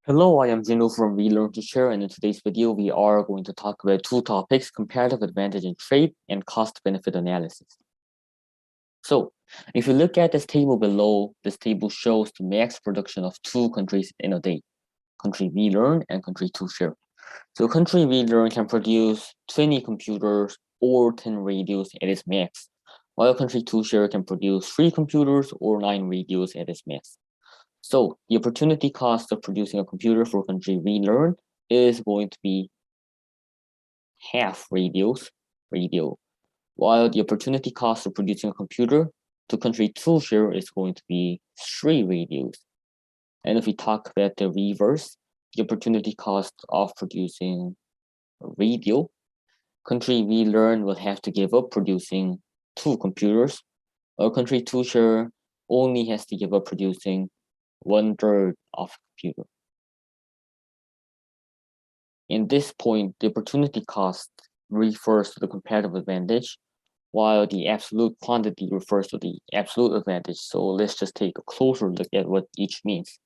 Hello, I am Jinhoo from We Learn to Share, and in today's video, we are going to talk about two topics: comparative advantage in trade and cost-benefit analysis. So, if you look at this table below, this table shows the max production of two countries in a day: country We Learn and country To Share. So, country We Learn can produce 20 computers or 10 radios at its max, while country To Share can produce 3 computers or 9 radios at its max. So the opportunity cost of producing a computer for country We Learn is going to be half radio, while the opportunity cost of producing a computer to country To Share is going to be 3 radios. And if we talk about the reverse, the opportunity cost of producing a radio, country We Learn will have to give up producing 2 computers, while country To Share only has to give up producing 1/3 of a computer. In this point, the opportunity cost refers to the comparative advantage, while the absolute quantity refers to the absolute advantage. So let's just take a closer look at what each means.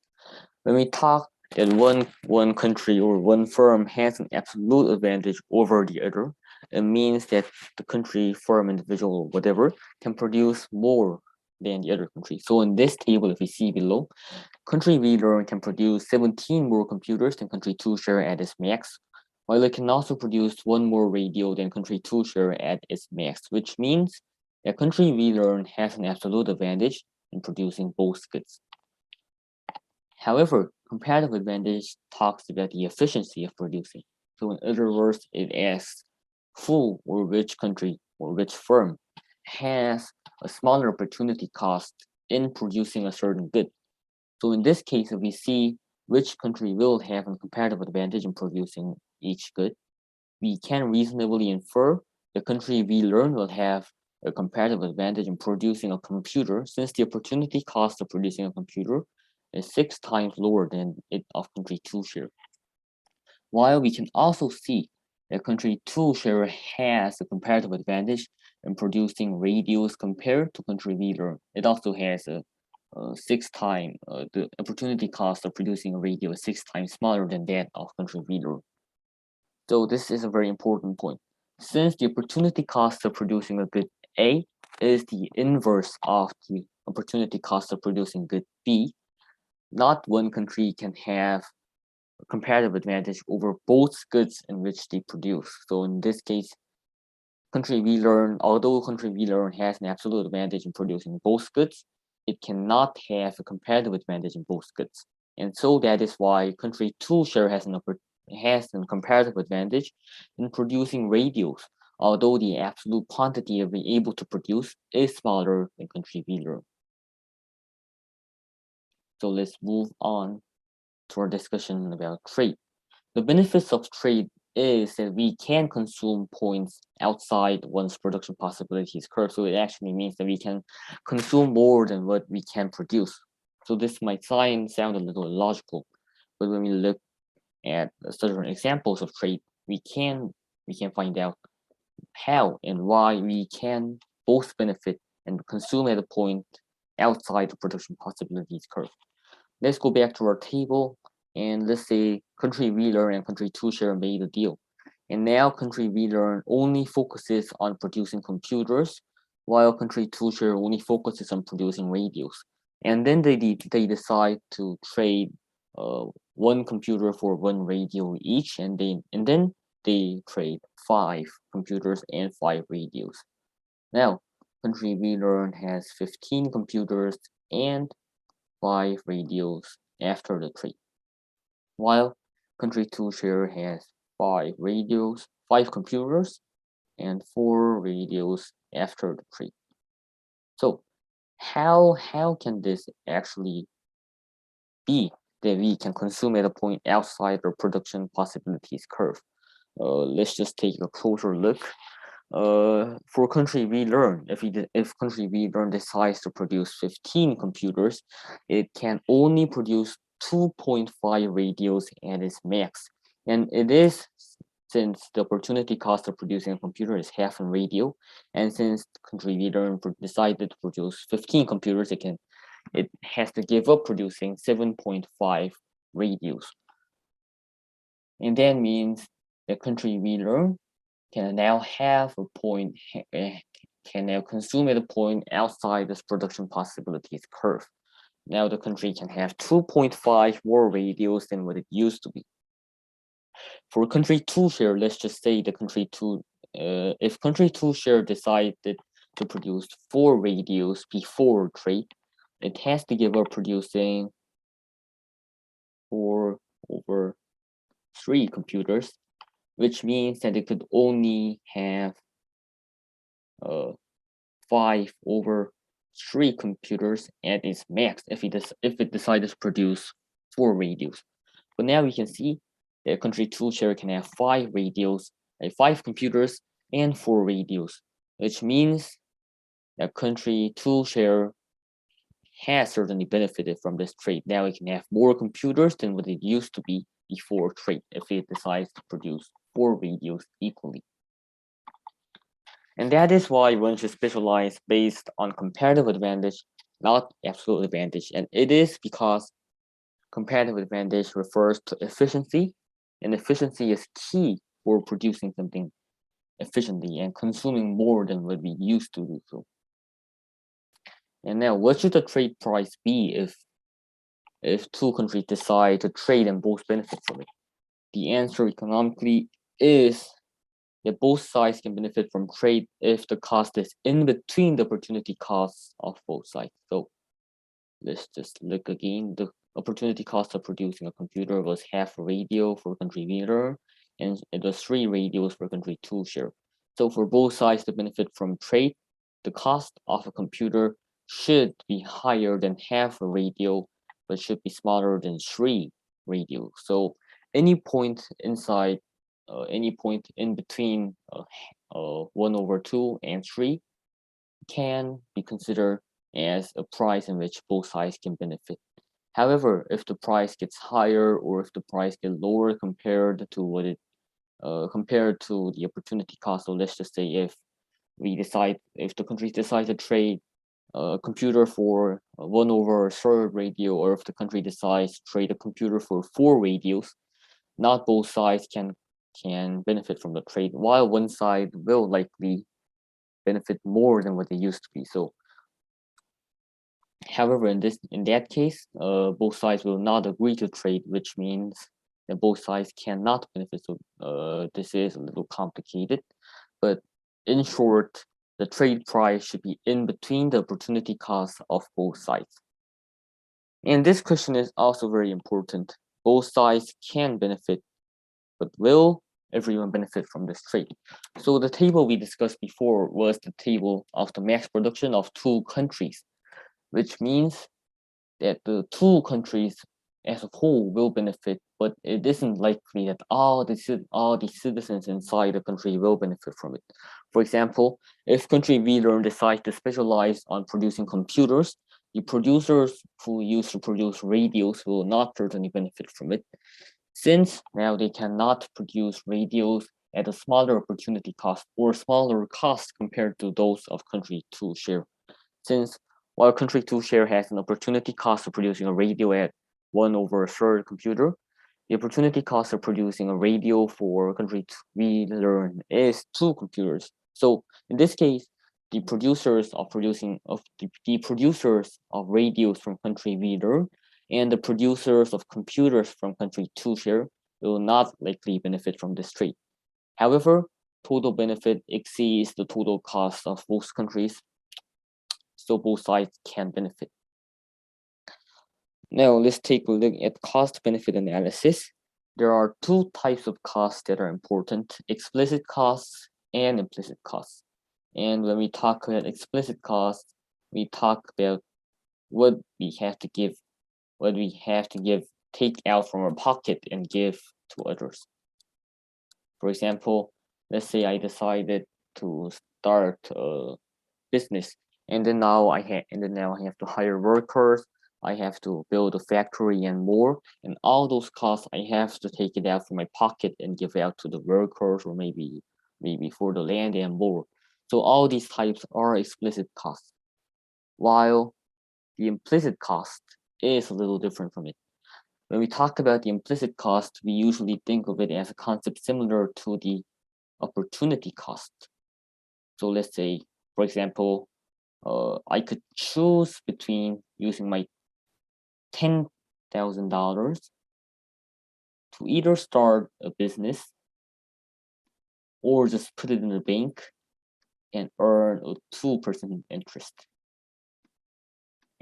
When we talk that one country or one firm has an absolute advantage over the other, it means that the country, firm, individual, whatever, can produce more than the other country. So in this table, if we see below, country We Learn can produce 17 more computers than country To Share at its max, while it can also produce 1 more radio than country To Share at its max, which means that country We Learn has an absolute advantage in producing both goods. However, comparative advantage talks about the efficiency of producing. So in other words, it asks who or which country or which firm has a smaller opportunity cost in producing a certain good. So in this case, if we see which country will have a comparative advantage in producing each good, we can reasonably infer the country We Learn will have a comparative advantage in producing a computer, since the opportunity cost of producing a computer is 6 times lower than it of country To Share. While we can also see that country To Share has a comparative advantage in producing radios compared to country We Learn. It also has a 6 times the opportunity cost of producing a radio is 6 times smaller than that of country We Learn. So this is a very important point. Since the opportunity cost of producing a good A is the inverse of the opportunity cost of producing good B, not one country can have a comparative advantage over both goods in which they produce. So in this case, although country We Learn has an absolute advantage in producing both goods, it cannot have a comparative advantage in both goods. And so that is why country To Share has a comparative advantage in producing radios, although the absolute quantity of being able to produce is smaller than country We Learn. So let's move on to our discussion about trade. The benefits of trade is that we can consume points outside one's production possibilities curve. So it actually means that we can consume more than what we can produce. So this might sound a little illogical, but when we look at certain examples of trade, we can find out how and why we can both benefit and consume at a point outside the production possibilities curve. Let's go back to our table, and let's say country We Learn and country To Share made a deal. And now country We Learn only focuses on producing computers, while country To Share only focuses on producing radios. And then they decide to trade one computer for one radio each, and then they trade 5 computers and 5 radios. Now, country We Learn has 15 computers and 5 radios after the trade, while country To Share has 5 radios, 5 computers, and 4 radios after the trade. So how can this actually be that we can consume at a point outside our production possibilities curve? Let's just take a closer look. For country We Learn, if country We Learn decides to produce 15 computers, it can only produce 2.5 radios at its max. And it is, since the opportunity cost of producing a computer is half a radio, and since country We Learn decided to produce 15 computers, it has to give up producing 7.5 radius. And that means the country leader can now have a point, can now consume at a point outside this production possibilities curve. Now the country can have 2.5 more radios than what it used to be. For country 2 share, let's just say the country 2, if country 2 share decided to produce 4 radios before trade, it has to give up producing 4/3 computers, which means that it could only have 5/3 computers at its max if it decided to produce 4 radios. But now we can see that country 2 share can have 5 radios, 5 computers, and 4 radios, which means that country 2 share has certainly benefited from this trade. Now it can have more computers than what it used to be before trade if it decides to produce 4 radios equally. And that is why one should specialize based on comparative advantage, not absolute advantage. And it is because comparative advantage refers to efficiency, and efficiency is key for producing something efficiently and consuming more than what we used to do so. And now, what should the trade price be if two countries decide to trade and both benefit from it? The answer economically is that both sides can benefit from trade if the cost is in between the opportunity costs of both sides. So let's just look again. The opportunity cost of producing a computer was half a radio for country leader, and it was 3 radios for country 2 share. So for both sides to benefit from trade, the cost of a computer should be higher than half a radio, but should be smaller than 3 radios. So any point inside, any point in between 1/2 and 3 can be considered as a price in which both sides can benefit. However, if the price gets higher or if the price gets lower compared to what it compared to the opportunity cost, so let's just say if the countries decide to trade a computer for 1/3 radio, or if the country decides to trade a computer for 4 radios, not both sides can benefit from the trade, while one side will likely benefit more than what they used to be. So however, in that case, both sides will not agree to trade, which means that both sides cannot benefit. So this is a little complicated, but in short, the trade price should be in between the opportunity costs of both sides. And this question is also very important. Both sides can benefit, but will everyone benefit from this trade? So the table we discussed before was the table of the max production of 2 countries, which means that the 2 countries as a whole will benefit, but it isn't likely that all the citizens inside the country will benefit from it. For example, if country B decides to specialize on producing computers, the producers who used to produce radios will not certainly benefit from it, since now they cannot produce radios at a smaller opportunity cost or smaller cost compared to those of country 2 share. Since while country 2 share has an opportunity cost of producing a radio at 1/3 computer, the opportunity cost of producing a radio for country 3 learn is 2 computers. So in this case, the producers of radios from country leader and the producers of computers from country 2 share will not likely benefit from this trade. However, total benefit exceeds the total cost of both countries, so both sides can benefit. Now let's take a look at cost-benefit analysis. There are 2 types of costs that are important: explicit costs and implicit costs. And when we talk about explicit costs, we talk about what we have to take out from our pocket and give to others. For example, let's say I decided to start a business, and then now I have to hire workers, I have to build a factory and more, and all those costs I have to take it out from my pocket and give out to the workers, or maybe for the land and more. So all these types are explicit costs, while the implicit cost is a little different from it. When we talk about the implicit cost, we usually think of it as a concept similar to the opportunity cost. So let's say, for example, I could choose between using my $10,000 to either start a business or just put it in the bank and earn a 2% interest.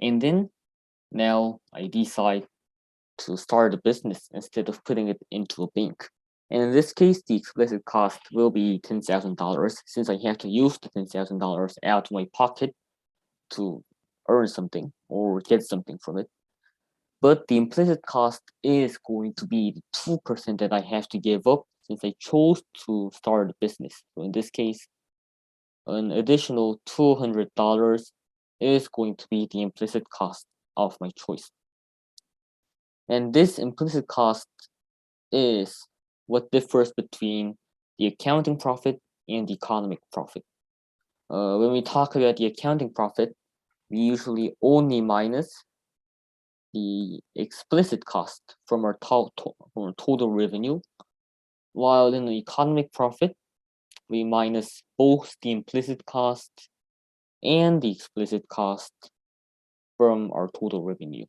And then now I decide to start a business instead of putting it into a bank. And in this case, the explicit cost will be $10,000 since I have to use the $10,000 out of my pocket to earn something or get something from it. But the implicit cost is going to be the 2% that I have to give up since I chose to start a business. So in this case, an additional $200 is going to be the implicit cost of my choice. And this implicit cost is what differs between the accounting profit and the economic profit. When we talk about the accounting profit, we usually only minus the explicit cost from our total revenue, while in the economic profit, we minus both the implicit cost and the explicit cost from our total revenue.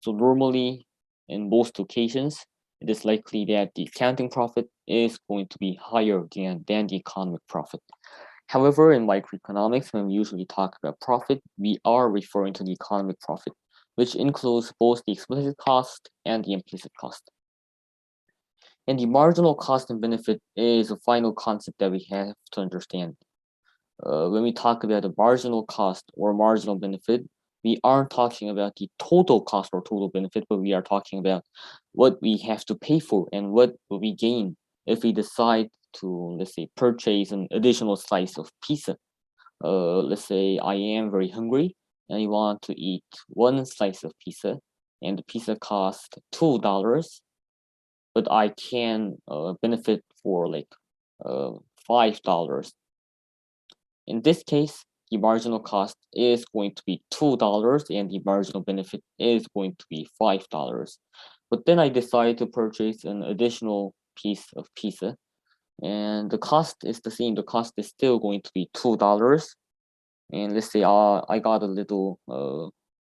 So normally, in most occasions, it is likely that the accounting profit is going to be higher than the economic profit. However, in microeconomics, when we usually talk about profit, we are referring to the economic profit, which includes both the explicit cost and the implicit cost. And the marginal cost and benefit is a final concept that we have to understand. When we talk about the marginal cost or marginal benefit, we aren't talking about the total cost or total benefit, but we are talking about what we have to pay for and what will we gain if we decide to, let's say, purchase an additional slice of pizza. Let's say I am very hungry and I want to eat one slice of pizza, and the pizza costs $2, but I can benefit for like $5. In this case, the marginal cost is going to be $2 and the marginal benefit is going to be $5. But then I decide to purchase an additional piece of pizza and the cost is the same. The cost is still going to be $2. And let's say I got a little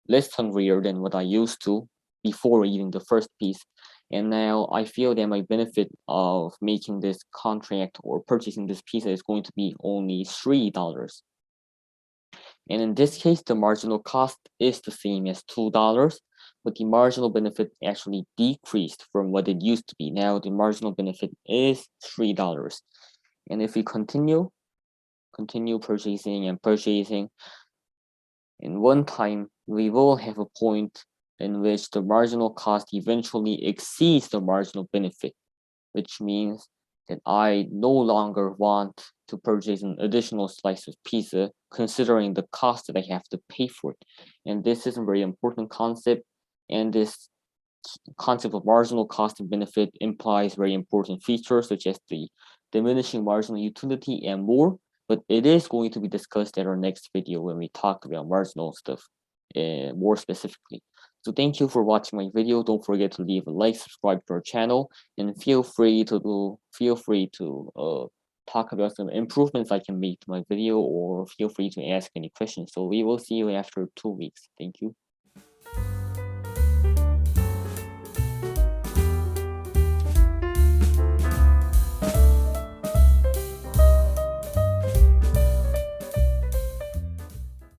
less hungrier than what I used to before eating the first piece. And now I feel that my benefit of making this contract or purchasing this pizza is going to be only $3. And in this case, the marginal cost is the same as $2, but the marginal benefit actually decreased from what it used to be. Now the marginal benefit is $3. And if we continue purchasing and purchasing, in one time, we will have a point in which the marginal cost eventually exceeds the marginal benefit, which means that I no longer want to purchase an additional slice of pizza considering the cost that I have to pay for it. And this is a very important concept, and this concept of marginal cost and benefit implies very important features such as the diminishing marginal utility and more, but it is going to be discussed at our next video when we talk about marginal stuff more specifically. So thank you for watching my video. Don't forget to leave a like, subscribe to our channel, and feel free to talk about some improvements I can make to my video, or feel free to ask any questions. So we will see you after 2 weeks. Thank you.